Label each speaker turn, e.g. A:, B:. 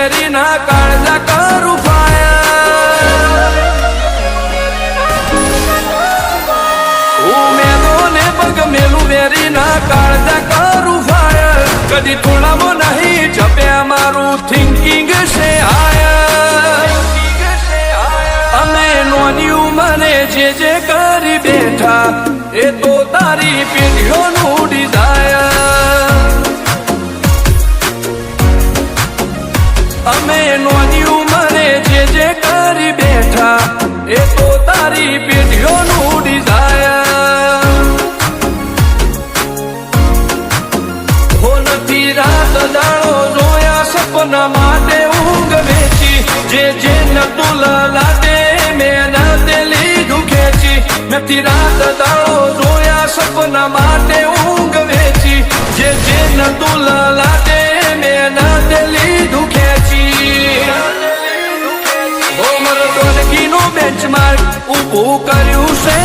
A: very ના કાળજા કરું fire હું મેલો ને પગ મેલું વેરી ના કાળજા કરું ફાયર કદી થોડામાં નહીં જપ્યા મારું થિંકિંગ છે હાયર અમે નોની ઉંમરે જે કરી બેઠા એ તો તારી પેઢીઓનું ડિઝાયર અમે નોની ઉંમરે જે કરી બેઠા એ તો તારી પેઢીઓનું ડિઝાયર હો નથી રાત દાડો જોયા સપના માટે ઊંઘ વેચી જે નતું લાદે મેં તે લીધું ખેંચી નથી રાત દાડો જોયા સપના માટે ઊંઘ વેચી જે નતું લાદે મેં તે લીધું ખેંચી હો મરદોનગીનું બેન્ચમાર્ક ઊભું કર્યું છે